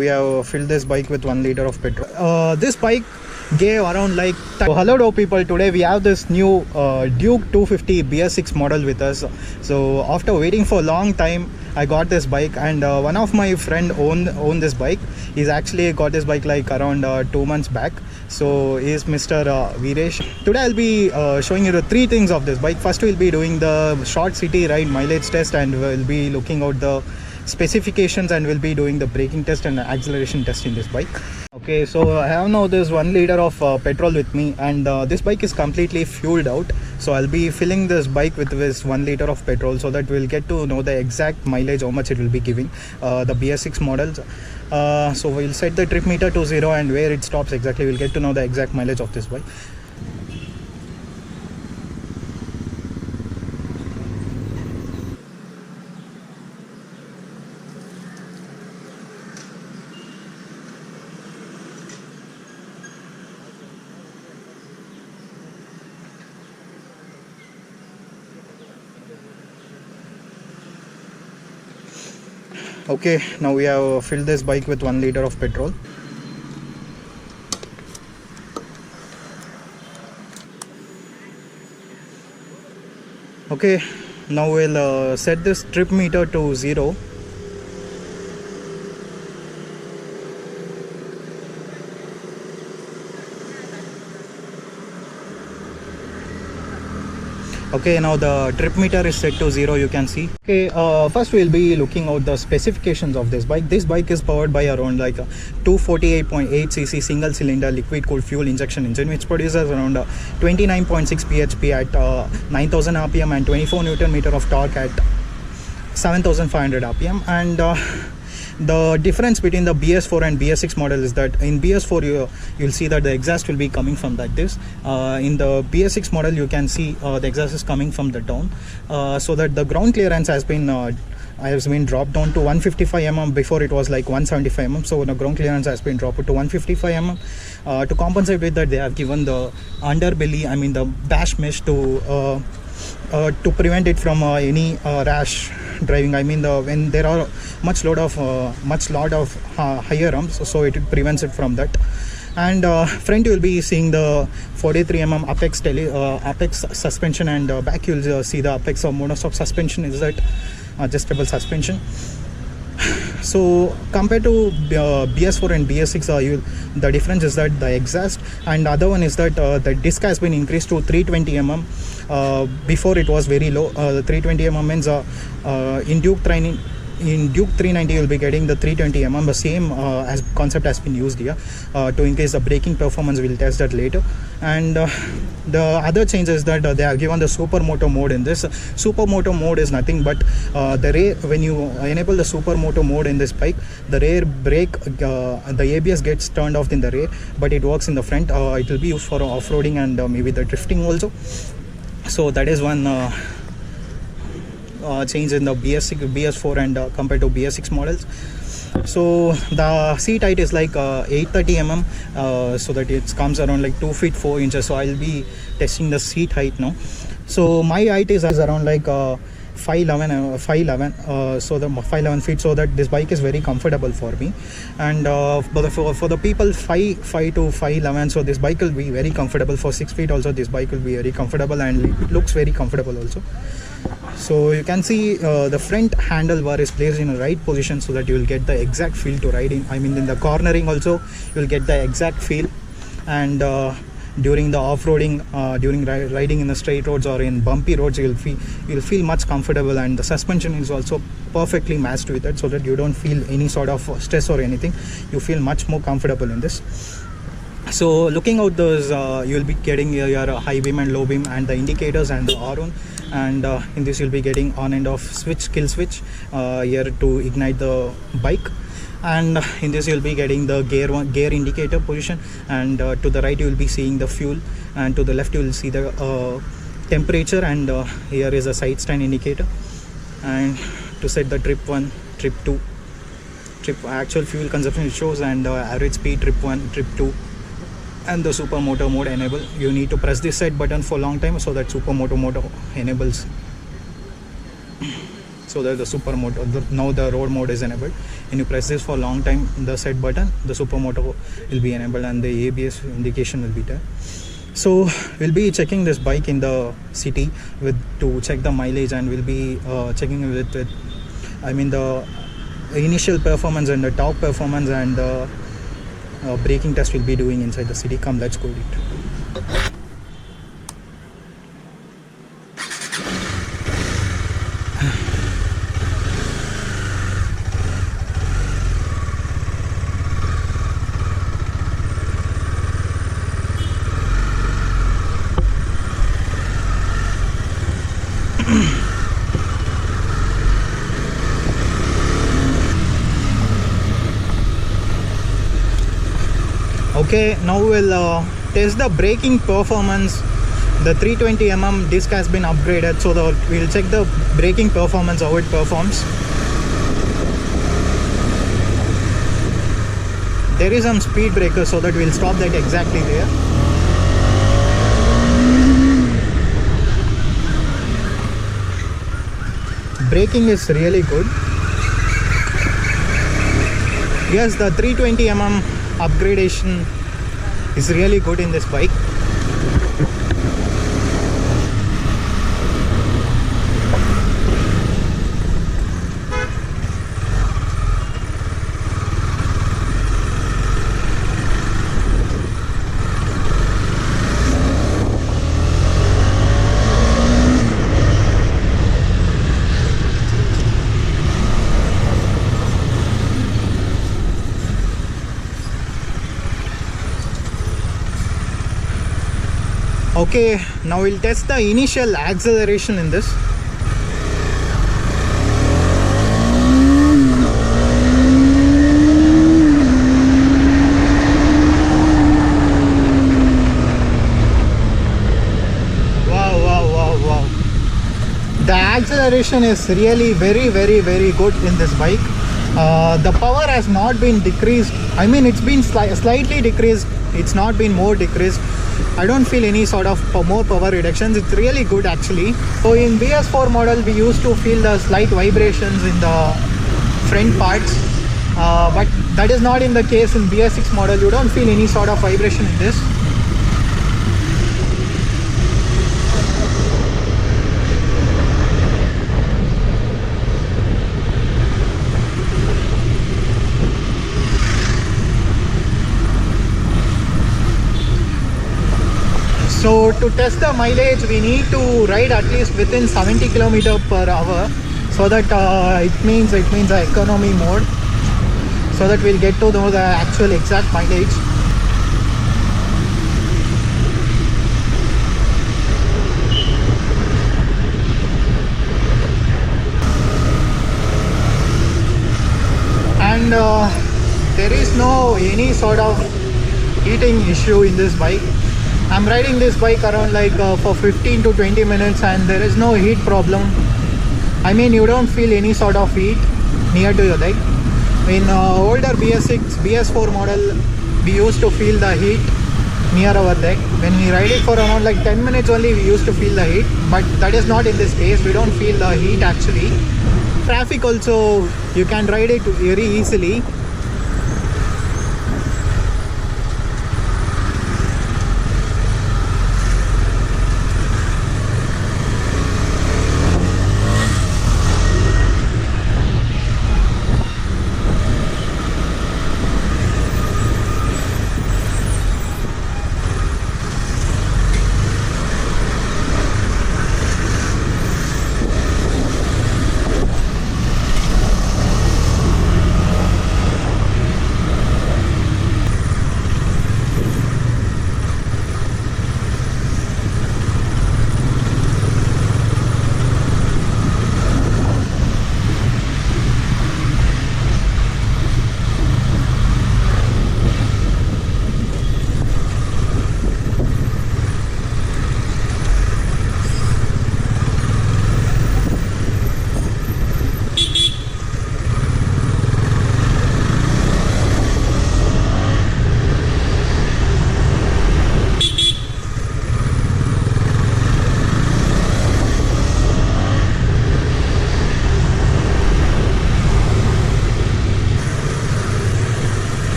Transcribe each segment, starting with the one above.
we have filled this bike with 1 liter of petrol. This bike gave around like so hello people, today we have this new Duke 250 BS6 model with us. So after waiting for a long time, I got this bike, and one of my friend owned this bike. He's actually got this bike like around 2 months back. So he's Mr. Viresh. Today I'll be showing you the 3 things of this bike. First we'll be doing the short city ride mileage test, and we'll be looking out the specifications, and we'll be doing the braking test and acceleration test in this bike. Okay, so I have now this 1 liter of petrol with me, and this bike is completely fueled out. So I'll be filling this bike with this 1 liter of petrol, so that we'll get to know the exact mileage, how much it will be giving, the BS6 models. So we'll set the trip meter to 0, and where it stops exactly, we'll get to know the exact mileage of this bike. Okay, now we have filled this bike with 1 liter of petrol. Okay, now we'll set this trip meter to 0. Okay, now the trip meter is set to 0, you can see. Okay, first we'll be looking out the specifications of this bike. This bike is powered by around like a 248.8cc single cylinder liquid cooled fuel injection engine, which produces around 29.6 bhp at 9000 rpm and 24 newton meter of torque at 7500 rpm. And the difference between the BS4 and BS6 model is that in BS4 you'll see that the exhaust will be coming from like this. In the BS6 model you can see the exhaust is coming from the down, so that the ground clearance has been dropped down to 155 mm. Before it was like 175 mm, so the ground clearance has been dropped to 155 mm. To compensate with that, they have given the underbelly, I mean the dash mesh to prevent it from any rash driving. I mean when there are much lot of higher arms, so it prevents it from that. And front you will be seeing the 43 mm apex suspension, and back you will see the apex or monostop suspension is that adjustable suspension. So compared to BS4 and BS6, the difference is that the exhaust, and the other one is that the disc has been increased to 320 mm. Before it was very low. 320 mm means in Duke 390 you'll be getting the 320 mm. The same as concept has been used here to increase the braking performance. We'll test that later. And the other change is that they have given the supermoto mode in this. Supermoto mode is nothing but the rear. When you enable the supermoto mode in this bike, the rear brake, the ABS gets turned off in the rear, but it works in the front. It will be used for off-roading and maybe the drifting also. So that is one change in the BS4 and compared to BS6 models. So the seat height is like 830 mm, so that it comes around like 2 feet 4 inches. So I'll be testing the seat height now. So my height is around like 5'11", so the 5'11" feet, so that this bike is very comfortable for me. And for the people 5'5" to 5'11", so this bike will be very comfortable. For 6 feet also this bike will be very comfortable, and it looks very comfortable also. So you can see the front handlebar is placed in the right position, so that you will get the exact feel to ride in. I mean in the cornering also you will get the exact feel, and during the off-roading, during riding in the straight roads or in bumpy roads, you'll feel much comfortable. And the suspension is also perfectly matched with it, so that you don't feel any sort of stress or anything. You feel much more comfortable in this. So looking out those, you'll be getting your high beam and low beam and the indicators and the horn. And in this you'll be getting on and off switch, kill switch here to ignite the bike. And in this you'll be getting the gear indicator position, and to the right you will be seeing the fuel, and to the left you will see the temperature, and here is a side stand indicator. And to set the trip 1, trip 2, trip actual fuel consumption it shows, and average speed trip 1, trip 2, and the supermoto mode enable. You need to press this set button for long time, so that supermoto mode enables. so that the super motor, now the road mode is enabled. When you press this for a long time, the set button, the super motor will be enabled and the ABS indication will be there. So we'll be checking this bike in the city to check the mileage, and we'll be checking with the initial performance and the top performance, and the braking test we'll be doing inside the city. Come, let's go it. Okay, now we'll test the braking performance. The 320mm disc has been upgraded, so we'll check the braking performance, how it performs. There is some speed breaker, so that we'll stop that exactly there. Braking is really good. Yes, the 320mm upgradation is really good in this bike. Okay, now we'll test the initial acceleration in this. Wow. The acceleration is really very good in this bike. The power has not been decreased. I mean, it's been slightly decreased. It's not been more decreased. I don't feel any sort of more power reductions. It's really good actually. So in BS4 model, we used to feel the slight vibrations in the front parts, but that is not in the case in BS6 model. You don't feel any sort of vibration in this. So to test the mileage, we need to ride at least within 70 km per hour, so that it means the economy mode, so that we'll get to know the actual exact mileage. And there is no any sort of heating issue in this bike. I'm riding this bike around for 15 to 20 minutes and there is no heat problem. I mean, you don't feel any sort of heat near to your leg. In older BS6, BS4 model, we used to feel the heat near our leg. When we ride it for around 10 minutes only, we used to feel the heat. But that is not in this case. We don't feel the heat actually. Traffic also, you can ride it very easily.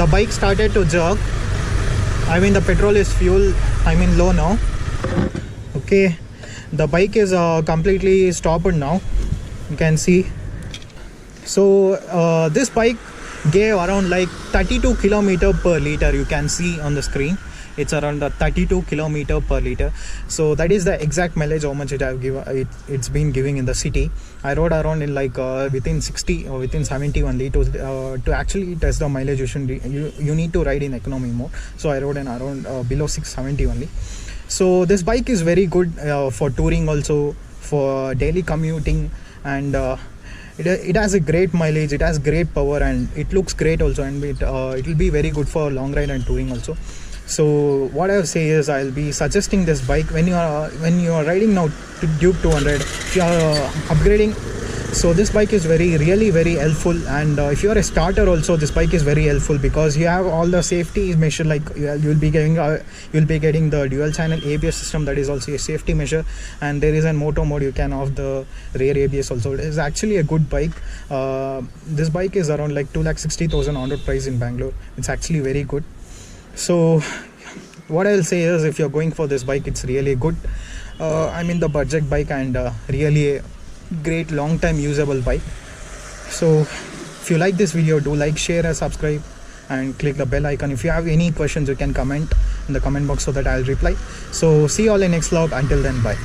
the bike started to jerk. I mean the petrol is low now. Okay, the bike is completely stopped now, you can see. So this bike gave around like 32 kilometer per liter. You can see on the screen it's around the 32 kilometer per liter. So that is the exact mileage how much it's been giving in the city. I rode around in like within 60 or within 70 only. To actually test the mileage you need to ride in economy mode. So I rode in around below 670 only. So this bike is very good for touring, also for daily commuting, and it has a great mileage, it has great power, and it looks great also, and it will be very good for long ride and touring also. So what I will say is I'll be suggesting this bike when you are riding now to Duke 200. If you are upgrading, so this bike is really very helpful. And if you are a starter also, this bike is very helpful because you have all the safety measure, like you'll be getting the dual channel ABS system. That is also a safety measure, and there is a moto mode, you can off the rear ABS also. It is actually a good bike. This bike is around like 2,60,000 on road price in Bangalore. It's actually very good. So what I'll say is, if you're going for this bike, it's really good. I mean the budget bike, and really a great long time usable bike. So if you like this video, do like, share and subscribe, and click the bell icon. If you have any questions, you can comment in the comment box so that I'll reply. So see you all in next vlog. Until then, bye.